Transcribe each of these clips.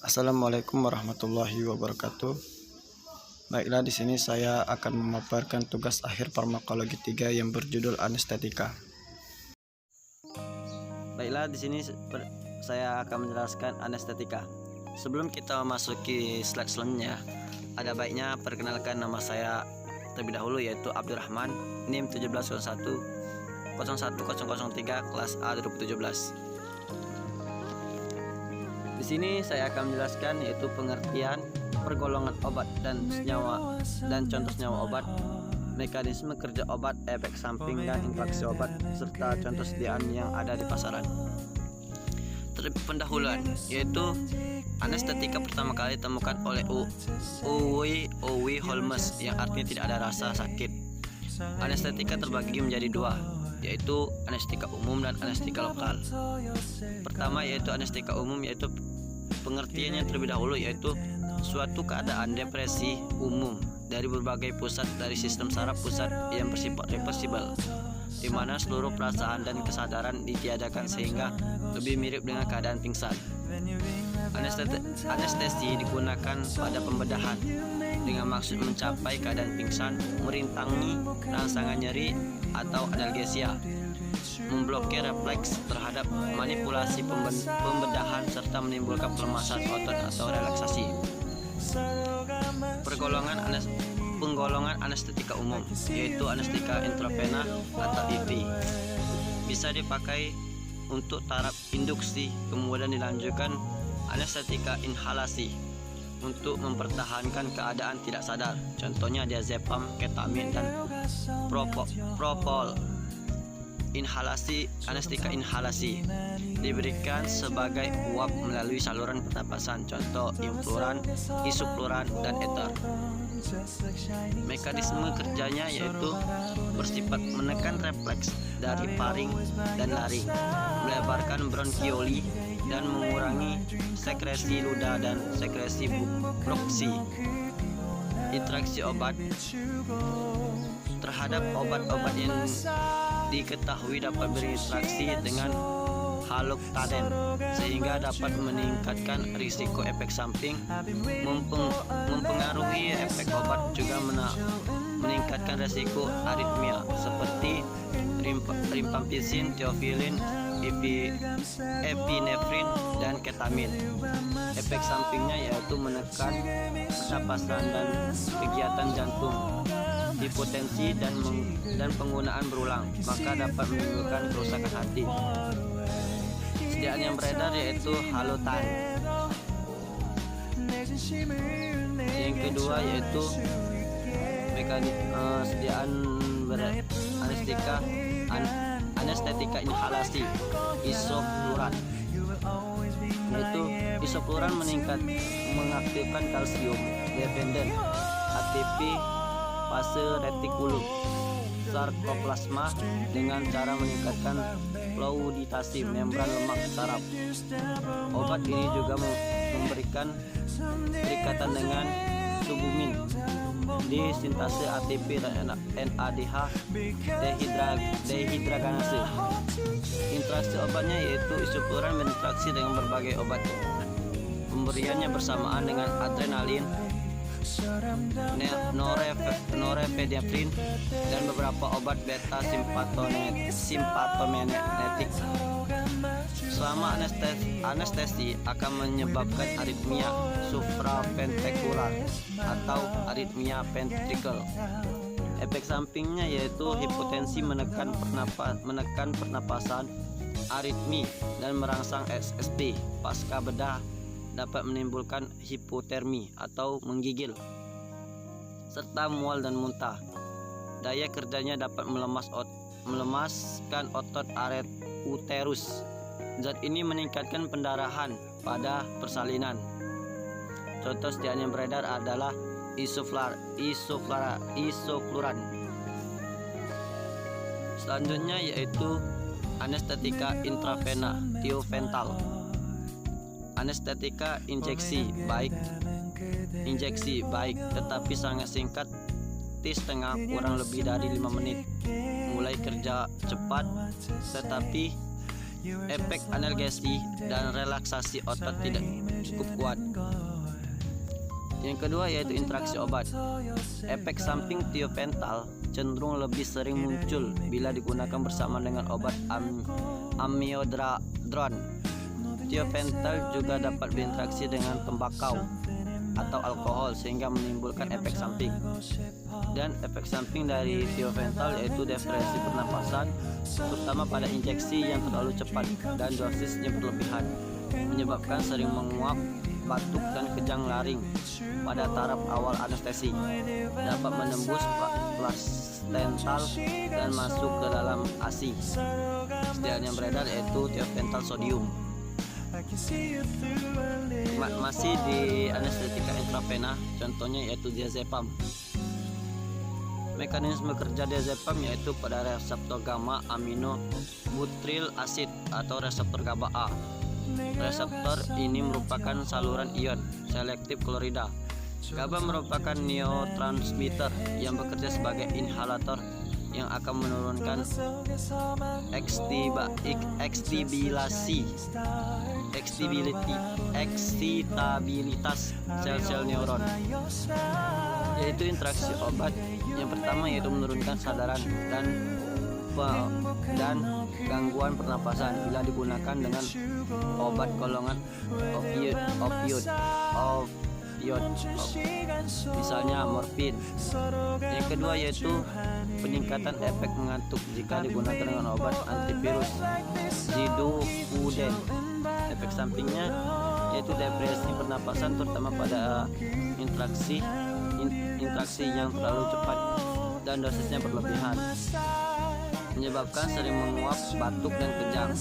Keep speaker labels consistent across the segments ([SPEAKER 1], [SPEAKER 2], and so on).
[SPEAKER 1] Assalamualaikum warahmatullahi wabarakatuh. Baiklah, di sini saya akan memaparkan tugas akhir farmakologi 3 yang berjudul anestetika. Baiklah, di sini saya akan menjelaskan anestetika. Sebelum kita memasuki slide selanjutnya, ada baiknya perkenalkan nama saya terlebih dahulu, yaitu Abdurrahman, NIM 1701 01003 kelas A 2017. Di sini saya akan menjelaskan yaitu pengertian, pergolongan obat dan senyawa dan contoh senyawa obat, mekanisme kerja obat, efek samping dan interaksi obat, serta contoh sediaan yang ada di pasaran. Terlebih pendahuluan, yaitu anestetika pertama kali ditemukan oleh Owe Holmes, yang artinya tidak ada rasa sakit. Anestetika terbagi menjadi dua, yaitu anestetika umum dan anestetika lokal. Pertama yaitu anestetika umum, yaitu pengertiannya terlebih dahulu yaitu suatu keadaan depresi umum dari berbagai pusat dari sistem saraf pusat yang bersifat reversibel, di mana seluruh perasaan dan kesadaran ditiadakan sehingga lebih mirip dengan keadaan pingsan. Anestesi digunakan pada pembedahan dengan maksud mencapai keadaan pingsan, merintangi rangsangan nyeri atau analgesia, memblokir refleks terhadap manipulasi pembedahan, serta menimbulkan pelemasan otot atau relaksasi. Penggolongan anestetika umum, yaitu anestetika intravena atau IV, bisa dipakai untuk taraf induksi, kemudian dilanjutkan anestetika inhalasi untuk mempertahankan keadaan tidak sadar, contohnya diazepam, ketamin, dan propol. Anestetika inhalasi diberikan sebagai uap melalui saluran pernapasan, contoh influoran, isofluoran, dan ether. Mekanisme kerjanya yaitu bersifat menekan refleks dari faring dan laring, melebarkan bronkioli, dan mengurangi sekresi ludah dan sekresi broksi. Interaksi obat terhadap obat-obat yang diketahui dapat berinteraksi dengan haloktaden sehingga dapat meningkatkan risiko efek samping, mempengaruhi efek obat, juga meningkatkan risiko aritmia seperti rifampicin, theophylline, epinefrin, dan ketamin. Efek sampingnya yaitu menekan pernapasan dan kegiatan jantung, hipotensi, dan penggunaan berulang, maka dapat menimbulkan kerusakan hati. Sediaan yang beredar yaitu halotan. Yang kedua yaitu sediaan anestetika inhalasi isofluoran, yaitu isofluoran mengaktifkan kalsium dependent ATP fase retikulum sarkoplasma dengan cara meningkatkan fluiditasi membran lemak saraf. Obat ini juga memberikan perikatan dengan subumin di sintase ATP dan NADH dehidragenase. Interaksi obatnya yaitu isofluoran berinteraksi dengan berbagai obat. Pemberiannya bersamaan dengan adrenalin, norepinefrin, dan beberapa obat beta simpatomimetik. Selama anestesi akan menyebabkan aritmia supraventrikular atau aritmia ventricle. Efek sampingnya yaitu hipotensi, menekan pernapasan, aritmi, dan merangsang SSP. Pasca bedah dapat menimbulkan hipotermi atau menggigil, serta mual dan muntah. Daya kerjanya dapat melemaskan otot uterus. Zat ini meningkatkan pendarahan pada persalinan. Contoh sediaan yang beredar adalah isofluoran. Selanjutnya yaitu anestetika intravena tiopental. Anestetika injeksi baik tetapi sangat singkat, setengah kurang lebih dari 5 menit. Mulai kerja cepat tetapi efek analgesi dan relaksasi otot tidak cukup kuat. Yang kedua yaitu interaksi obat. Efek samping tiopental cenderung lebih sering muncul bila digunakan bersama dengan obat amiodaron. Tiopental juga dapat berinteraksi dengan tembakau atau alkohol sehingga menimbulkan efek samping. Dan efek samping dari tiopental yaitu depresi pernapasan, terutama pada injeksi yang terlalu cepat dan dosisnya berlebihan, menyebabkan sering menguap, batuk dan kejang laring pada taraf awal anestesi, dapat menembus plasental dan masuk ke dalam ASI. Istilah yang beredar yaitu tiopental sodium. Masih di anestetika intravena, contohnya yaitu diazepam. Mekanisme kerja diazepam yaitu pada reseptor gamma amino butyryl acid atau reseptor GABA A. Reseptor ini merupakan saluran ion selektif klorida. GABA merupakan neurotransmitter yang bekerja sebagai inhalator yang akan menurunkan eksitabilitas sel-sel neuron. Yaitu interaksi obat yang pertama yaitu menurunkan kesadaran dan gangguan pernapasan bila digunakan dengan obat golongan opioid, misalnya morfin. Yang kedua yaitu peningkatan efek mengantuk jika digunakan dengan obat antivirus zidofuden. Efek sampingnya yaitu depresi pernapasan terutama pada interaksi yang terlalu cepat dan dosisnya berlebihan, menyebabkan sering menguap, batuk dan kejang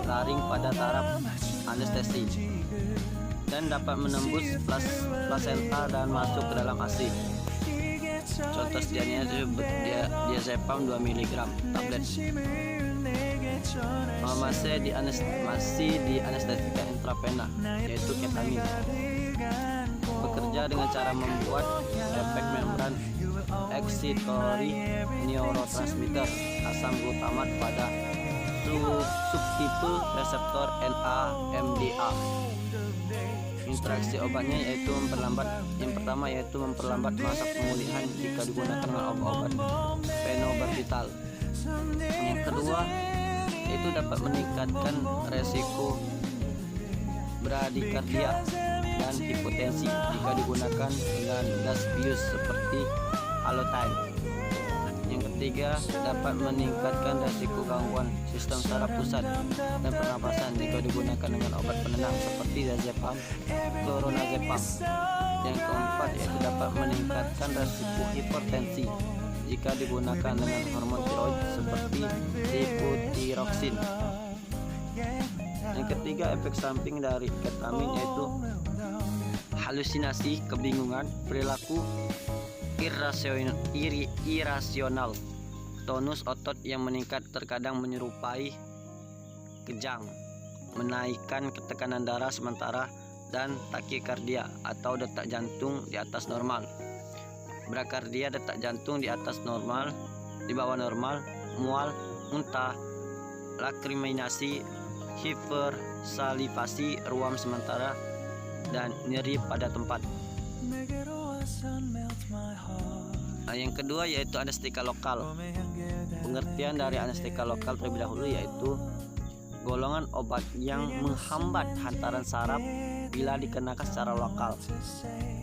[SPEAKER 1] laring pada taraf anestesi, dan dapat menembus plasenta dan masuk ke dalam ASI. Contoh sedianya itu diazepam 2 mg tablet. Masih di anestetika intravena yaitu ketamin. Bekerja dengan cara membuat efek membran excitatory neurotransmitter asam glutamat pada subtipe reseptor NMDA. Interaksi obatnya yaitu yang pertama yaitu memperlambat masa pemulihan jika digunakan dengan obat phenobarbital. Yang kedua yaitu dapat meningkatkan resiko bradikardia dan hipotensi jika digunakan dengan gas bius seperti halothane. Yang ketiga dapat meningkatkan resiko gangguan sistem saraf pusat dan pernapasan jika digunakan dengan obat penenang seperti diazepam, clonazepam. Yang keempat yaitu dapat meningkatkan resiko hipertensi jika digunakan dengan hormon tiroid seperti levothyroxine. Yang ketiga efek samping dari ketamin yaitu halusinasi, kebingungan, perilaku irasional, tonus otot yang meningkat terkadang menyerupai kejang, menaikkan tekanan darah sementara dan takikardia atau detak jantung di atas normal, brakardia detak jantung di atas normal, di bawah normal, mual, muntah, lakriminasi, hipersalivasi, ruam sementara dan nyeri pada tempat. Yang kedua yaitu anestetika lokal. Pengertian dari anestetika lokal terlebih dahulu yaitu golongan obat yang menghambat hantaran saraf bila dikenakan secara lokal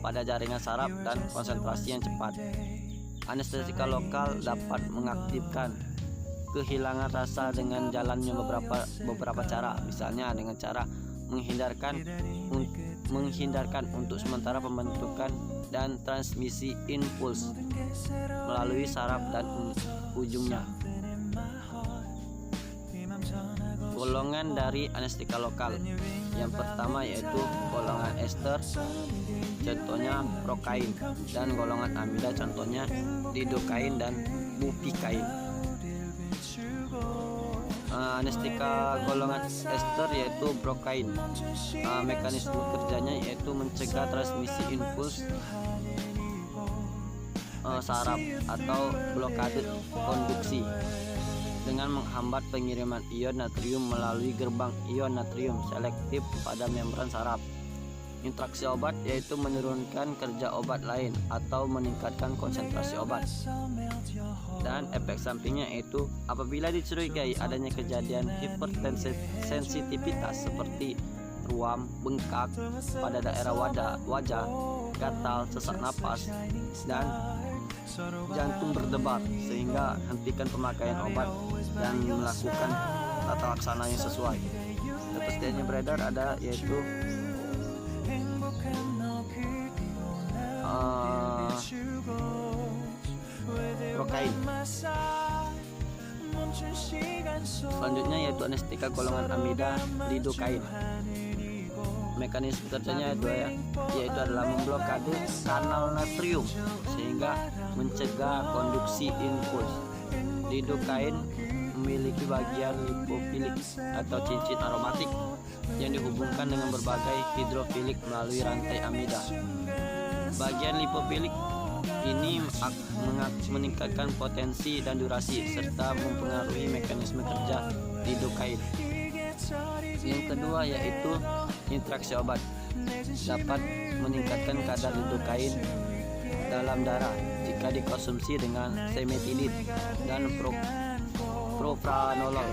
[SPEAKER 1] pada jaringan saraf dan konsentrasi yang cepat. Anestetika lokal dapat mengaktifkan kehilangan rasa dengan jalannya beberapa cara, misalnya dengan cara menghindarkan untuk sementara pembentukan dan transmisi impuls melalui saraf dan ujungnya. Golongan dari anestetika lokal yang pertama yaitu golongan ester, contohnya prokain, dan golongan amida, contohnya lidokain dan bupicain. Anestetika golongan ester yaitu prokain. Mekanisme kerjanya yaitu mencegah transmisi impuls saraf atau blokade konduksi dengan menghambat pengiriman ion natrium melalui gerbang ion natrium selektif pada membran saraf. Interaksi obat yaitu menurunkan kerja obat lain atau meningkatkan konsentrasi obat. Dan efek sampingnya yaitu apabila dicurigai adanya kejadian hipersensitivitas seperti ruam, bengkak pada daerah wajah, gatal, sesak napas, dan jantung berdebar, sehingga hentikan pemakaian obat dan melakukan tata laksana yang sesuai. Kepastiannya beredar ada yaitu prokain. Selanjutnya yaitu anestetika golongan amida, lidokain. Mekanisme kerjanya yaitu adalah memblokade kanal natrium sehingga mencegah konduksi impuls. Lidokain memiliki bagian lipofilik atau cincin aromatik yang dihubungkan dengan berbagai hidrofilik melalui rantai amida. Bagian lipofilik ini meningkatkan potensi dan durasi serta mempengaruhi mekanisme kerja lidokain. Yang kedua yaitu interaksi obat dapat meningkatkan kadar lidokain dalam darah jika dikonsumsi dengan semetidin dan propranolol,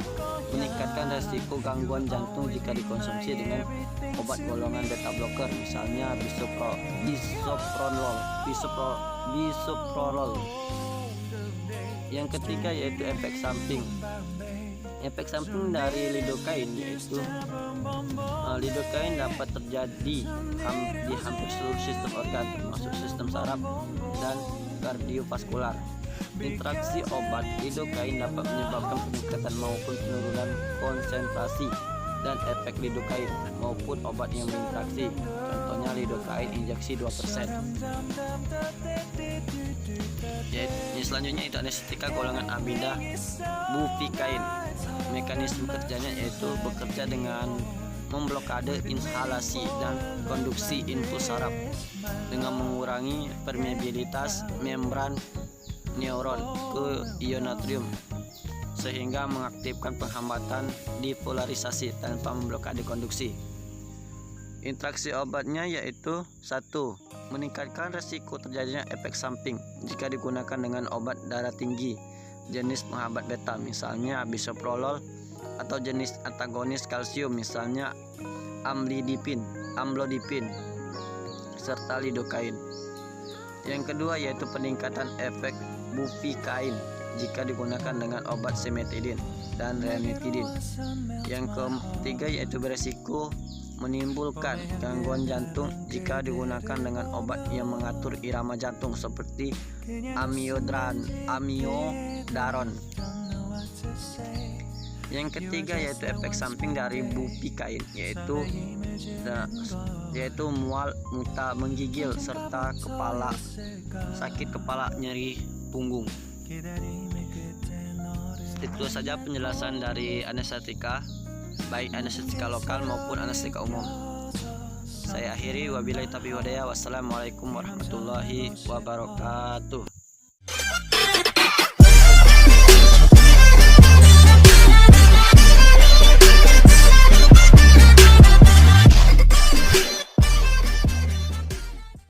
[SPEAKER 1] meningkatkan resiko gangguan jantung jika dikonsumsi dengan obat golongan beta blocker, misalnya bisoprolol. Yang ketiga yaitu efek samping. Efek samping dari lidokain yaitu lidokain dapat terjadi di hampir seluruh sistem organ termasuk sistem saraf dan kardiovaskular. Interaksi obat lidokain dapat menyebabkan peningkatan maupun penurunan konsentrasi dan efek lidokain maupun obat yang berinteraksi. Contohnya lidokain injeksi 2%. Selanjutnya itu anestetika golongan amida, bufikain. Mekanisme kerjanya yaitu bekerja dengan memblokade inhalasi dan konduksi impuls saraf dengan mengurangi permeabilitas membran neuron ke ion natrium sehingga mengaktifkan penghambatan dipolarisasi tanpa memblokade konduksi. Interaksi obatnya yaitu 1. Meningkatkan resiko terjadinya efek samping jika digunakan dengan obat darah tinggi jenis penghambat beta, misalnya bisoprolol, atau jenis antagonis kalsium, misalnya amlodipin, serta lidokain. Yang kedua yaitu peningkatan efek bufikain jika digunakan dengan obat semetidin dan ranitidin. Yang ketiga yaitu beresiko menimbulkan gangguan jantung jika digunakan dengan obat yang mengatur irama jantung seperti amiodaron. Yang ketiga yaitu efek samping dari bufikain yaitu mual, muntah, menggigil serta sakit kepala, nyeri punggung. Itu saja penjelasan dari anestetika, baik anestetika lokal maupun anestetika umum. Saya akhiri, wabillahi taufiq wal hidayah. Wassalamualaikum warahmatullahi wabarakatuh.